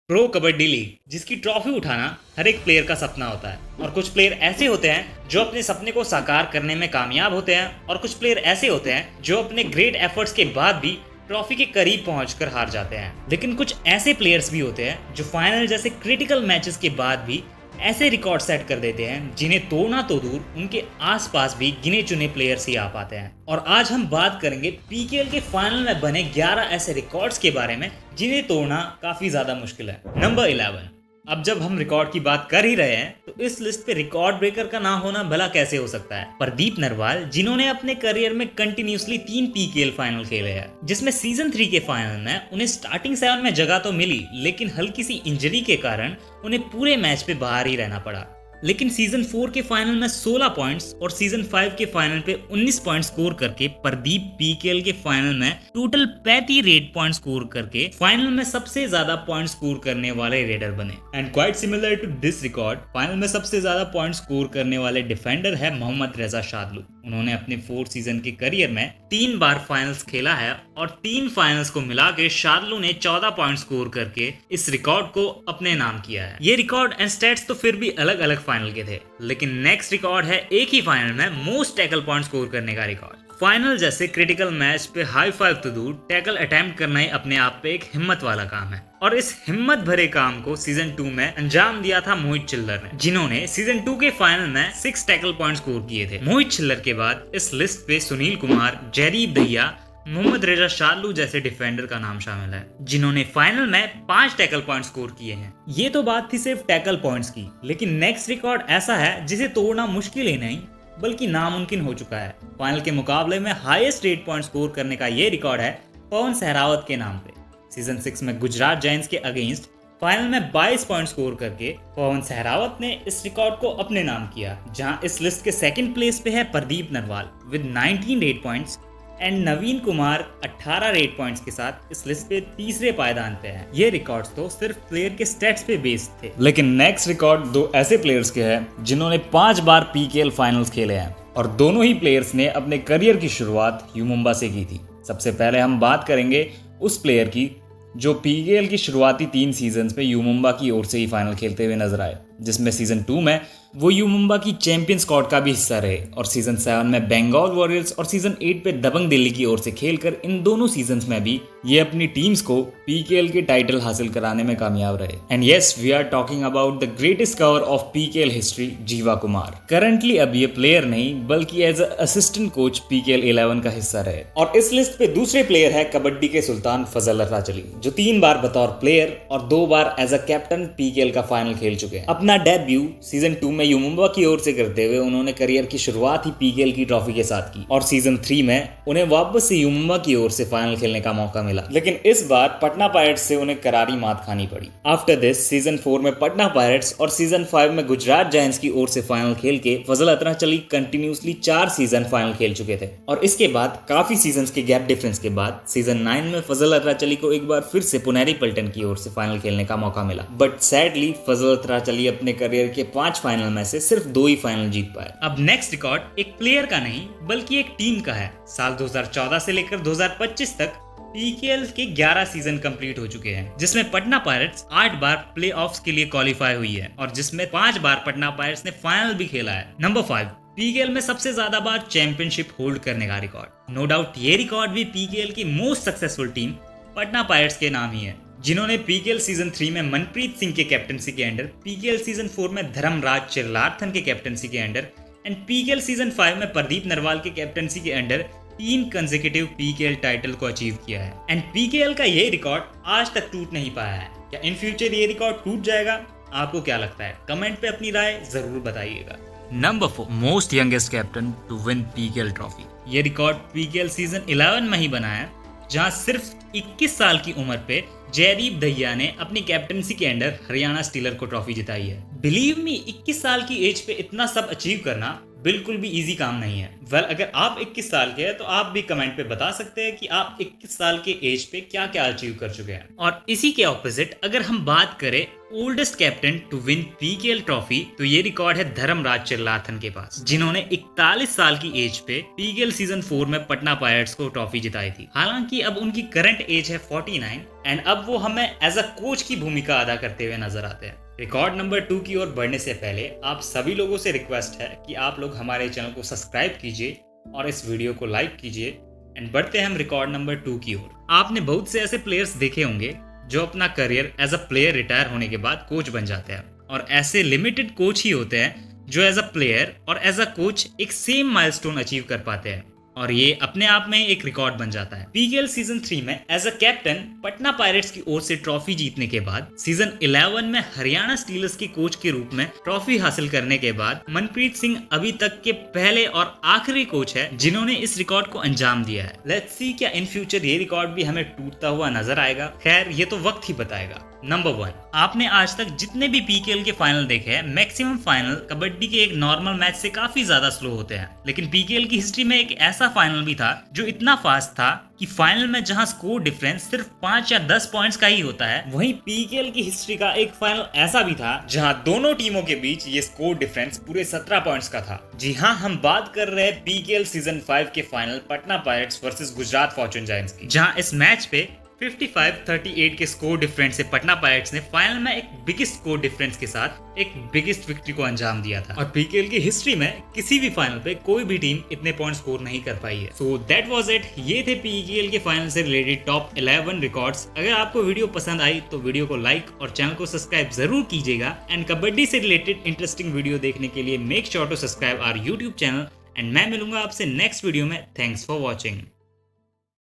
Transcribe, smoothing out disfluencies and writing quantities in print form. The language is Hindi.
प्रो कबड्डी लीग, जिसकी ट्रॉफी उठाना हर एक प्लेयर का सपना होता है। और कुछ प्लेयर ऐसे होते हैं जो अपने सपने को साकार करने में कामयाब होते हैं, और कुछ प्लेयर ऐसे होते हैं जो अपने ग्रेट एफर्ट्स के बाद भी ट्रॉफी के करीब पहुंचकर हार जाते हैं। लेकिन कुछ ऐसे प्लेयर्स भी होते हैं जो फाइनल जैसे क्रिटिकल मैचेस के बाद भी ऐसे रिकॉर्ड सेट कर देते हैं जिन्हें तोड़ना तो दूर, उनके आसपास भी गिने चुने प्लेयर्स ही आ पाते हैं। और आज हम बात करेंगे पीकेएल के फाइनल में बने 11 ऐसे रिकॉर्ड्स के बारे में जिन्हें तोड़ना काफी ज्यादा मुश्किल है। नंबर 11। अब जब हम रिकॉर्ड की बात कर ही रहे हैं तो इस लिस्ट पे रिकॉर्ड ब्रेकर का ना होना भला कैसे हो सकता है। प्रदीप नरवाल, जिन्होंने अपने करियर में कंटिन्यूसली 3 पीकेएल फाइनल खेले हैं, जिसमें सीजन 3 के फाइनल में उन्हें स्टार्टिंग 7 में जगह तो मिली, लेकिन हल्की सी इंजरी के कारण उन्हें पूरे मैच पे बाहर ही रहना पड़ा। लेकिन सीजन 4 के फाइनल में 16 पॉइंट्स और सीजन 5 के फाइनल पे 19 पॉइंट स्कोर करके प्रदीप पीकेएल के फाइनल में टोटल 35 रेड पॉइंट स्कोर करके फाइनल में सबसे ज्यादा पॉइंट स्कोर करने वाले रेडर बने। And quite similar to this record, final में सबसे ज्यादा पॉइंट स्कोर करने वाले डिफेंडर है मोहम्मद रेजा शादलू। उन्होंने अपने 4 सीजन के करियर में 3 बार फाइनल्स खेला है और 3 फाइनल्स को मिला के शादलू ने 14 पॉइंट स्कोर करके इस रिकॉर्ड को अपने नाम किया है। ये रिकॉर्ड एंड स्टैट्स तो फिर भी अलग अलग फाइनल के थे, लेकिन नेक्स्ट रिकॉर्ड है एक ही फाइनल में मोस्ट टैकल पॉइंट स्कोर करने का रिकॉर्ड। फाइनल जैसे क्रिटिकल मैच पे हाई फाइव तो दूर, टैकल अटेम्प्ट करना ही अपने आप पे एक हिम्मत वाला काम है। और इस हिम्मत भरे काम को सीजन 2 में अंजाम दिया था मोहित चिल्लर ने, जिन्होंने सीजन 2 के फाइनल में 6 टैकल पॉइंट स्कोर किए थे। मोहित चिल्लर के बाद इस लिस्ट पे सुनील कुमार, जयदीप दहिया, मोहम्मद रेजा शादलू जैसे डिफेंडर का नाम शामिल है, जिन्होंने फाइनल में 5 टैकल पॉइंट स्कोर किए हैं। ये तो बात थी सिर्फ टैकल पॉइंट्स की, लेकिन नेक्स्ट रिकॉर्ड ऐसा है जिसे तोड़ना मुश्किल ही नहीं बल्कि नामुमकिन हो चुका है। फाइनल के मुकाबले में हाईएस्ट रेड पॉइंट स्कोर करने का ये रिकॉर्ड है पवन सहरावत के नाम पे। सीजन 6 में गुजरात जायंट्स के अगेंस्ट फाइनल में 22 पॉइंट स्कोर करके पवन सहरावत ने इस रिकॉर्ड को अपने नाम किया, जहां इस लिस्ट के सेकंड प्लेस पे है Pradeep Narwal with 19 red points and Naveen Kumar 18 red points के साथ इस लिस्ट पे तीसरे पायदान पे है। ये रिकॉर्ड्स तो सिर्फ प्लेयर के स्टैट्स पे बेस्ड थे, लेकिन नेक्स्ट रिकॉर्ड 2 ऐसे प्लेयर्स के हैं जिन्होंने 5 बार पीकेएल फाइनल्स खेले हैं, और दोनों ही प्लेयर्स ने अपने करियर की शुरुआत यू मुंबा से की थी। सबसे पहले हम बात करेंगे उस प्लेयर की जो पीकेएल की शुरुआती 3 सीजन्स में यू मुंबा की ओर से ही फाइनल खेलते हुए नजर आए, जिसमें सीजन 2 में वो यू मुंबा की चैंपियन स्क्वाड का भी हिस्सा रहे, और सीजन 7 में बंगाल वॉरियर्स और सीजन 8 पे दबंग दिल्ली की ओर से खेलकर इन दोनों सीजन्स में भी ये अपनी टीम्स को पीकेएल के टाइटल हासिल कराने में कामयाब रहे। And yes, we are talking about the greatest cover of PKL history, Jeeva Kumar. Currently अब ये प्लेयर नहीं बल्कि एज असिस्टेंट कोच पीकेएल 11 का हिस्सा रहे। और इस लिस्ट पे दूसरे प्लेयर है कबड्डी के सुल्तान फजल अतराचली, जो 3 बार बतौर प्लेयर और 2 बार एज अ कैप्टन पीकेएल का फाइनल खेल चुके हैं। अपना डेब्यू सीजन 2 में यू मुंबा की ओर से करते हुए उन्होंने करियर की शुरुआत ही पीकेएल की ट्रॉफी के साथ की, और सीजन 3 में उन्हें वापस से यू मुंबा की ओर से फाइनल खेलने का मौका मिला, लेकिन इस बार पटना पायरेट्स से उन्हें करारी मात खानी पड़ी। आफ्टर दिस सीजन 4 में पटना पायरेट्स और सीजन 5 में गुजरात जायंट्स की ओर से फाइनल खेल के फजल अतराचली कंटिन्यूसली 4 सीजन फाइनल खेल चुके थे। और इसके बाद काफी सीजन्स के गैप डिफरेंस के बाद सीजन 9 में फजल अतराचली को एक बार फिर से पुनेरी पल्टन की ओर से फाइनल खेलने का मौका मिला, बट सैडली फजल अतराचली अपने करियर के 5 फाइनल में से सिर्फ 2 ही फाइनल जीत पाए। अब नेक्स्ट रिकॉर्ड एक प्लेयर का नहीं बल्कि एक टीम का है। साल 2014 से लेकर 2025 तक पीकेएल के 11 सीजन कंप्लीट हो चुके हैं, जिसमें पटना पायरेट्स 8 बार प्लेऑफ्स के लिए क्वालिफाई हुई है, और जिसमें 5 बार पटना पायरेट्स ने फाइनल भी खेला है। नंबर 5, पीकेएल में सबसे ज्यादा बार चैंपियनशिप होल्ड करने का रिकॉर्ड। नो डाउट ये रिकॉर्ड भी पीकेएल की most successful team Patna pirates के नाम ही है, जिन्होंने पीकेएल सीजन 3 में मनप्रीत सिंह के कैप्टनसी के अंडर, पीकेएल सीजन 4 में धर्मराज चिरलार्थन के कैप्टनसी के अंडर एंड पीकेएल सीजन 5 में प्रदीप नरवाल के कैप्टनसी के अंडर 3 कंसेक्यूटिव पीकेएल टाइटल को अचीव किया है। एंड पीकेएल का ये रिकॉर्ड आज तक टूट नहीं पाया है। क्या इन फ्यूचर ये रिकॉर्ड टूट जाएगा? आपको क्या लगता है? कमेंट पे अपनी राय जरूर बताइएगा। Number 4, most youngest captain to win PKL trophy. ये रिकॉर्ड पीकेएल सीजन 11 में ही बना है, जहां सिर्फ 21 साल की उम्र पे जयदीप दहिया ने अपनी कैप्टनसी के अंडर हरियाणा स्टीलर को ट्रॉफी जिताई है। बिलीव मी, 21 साल की एज पे इतना सब अचीव करना बिल्कुल भी इजी काम नहीं है। वेल, अगर आप 21 साल के हैं तो आप भी कमेंट पे बता सकते हैं कि आप 21 साल के एज पे क्या क्या अचीव कर चुके हैं। और इसी के ऑपोजिट अगर हम बात करें oldest captain to win PKL trophy, तो ये रिकॉर्ड है धर्मराज चिल्लाथन के पास, जिन्होंने 41 साल की एज पे पीकेएल सीजन 4 में पटना पायरेट्स को ट्रॉफी जिताई थी। हालांकि अब उनकी करंट एज है 49 एंड अब वो हमें एज अ कोच की भूमिका अदा करते हुए नजर आते हैं। रिकॉर्ड नंबर 2 की ओर बढ़ने से पहले आप सभी लोगों से रिक्वेस्ट है कि आप लोग हमारे चैनल को सब्सक्राइब कीजिए और इस वीडियो को लाइक कीजिए एंड बढ़ते हैं हम रिकॉर्ड नंबर 2 की ओर। आपने बहुत से ऐसे प्लेयर्स देखे होंगे जो अपना career as a player retire होने के बाद कोच बन जाते हैं, और ऐसे लिमिटेड कोच ही होते हैं जो एज अ प्लेयर और एज अ कोच एक सेम माइलस्टोन अचीव कर पाते हैं, और ये अपने आप में एक रिकॉर्ड बन जाता है। पीकेएल सीजन 3 में as a captain Patna Pirates की ओर से ट्रॉफी जीतने के बाद सीजन 11 में हरियाणा स्टीलर्स के कोच के रूप में ट्रॉफी हासिल करने के बाद मनप्रीत सिंह अभी तक के पहले और आखिरी कोच है जिन्होंने इस रिकॉर्ड को अंजाम दिया है। लेट्स सी क्या इन फ्यूचर ये रिकॉर्ड भी हमें टूटता हुआ नजर आएगा। खैर, ये तो वक्त ही बताएगा। नंबर 1, आपने आज तक जितने भी पीकेएल के फाइनल देखे हैं, मैक्सिमम फाइनल कबड्डी के एक नॉर्मल मैच से काफी ज्यादा स्लो होते हैं, लेकिन पीकेएल की हिस्ट्री में एक ऐसा फाइनल भी था जो इतना फास्ट था कि फाइनल में जहां स्कोर डिफरेंस सिर्फ 5 या 10 पॉइंट्स का ही होता है, वहीं पीकेएल की हिस्ट्री का एक फाइनल ऐसा भी था जहां दोनों टीमों के बीच ये स्कोर डिफरेंस पूरे 17 पॉइंट्स का था। जी हाँ, हम बात कर रहे हैं पीकेएल सीजन 5 के final Patna pirates versus Gujarat Fortune giants की, जहां इस मैच पे 55-38 के स्कोर डिफरेंस से पटना पायरेट्स ने फाइनल में एक बिगेस्ट स्कोर डिफरेंस के साथ एक बिगेस्ट विक्ट्री को अंजाम दिया था, और पीकेएल की हिस्ट्री में किसी भी फाइनल पे कोई भी टीम इतने पॉइंट स्कोर नहीं कर पाई है। So that was it. ये थे पीकेएल के फाइनल से रिलेटेड टॉप 11 रिकॉर्ड्स। अगर आपको वीडियो पसंद आई तो वीडियो को लाइक और चैनल को सब्सक्राइब जरूर कीजिएगा, एंड कबड्डी से रिलेटेड इंटरेस्टिंग वीडियो देखने के लिए make sure to subscribe our YouTube channel, and मैं मिलूंगा आपसे नेक्स्ट वीडियो में। Thanks for watching.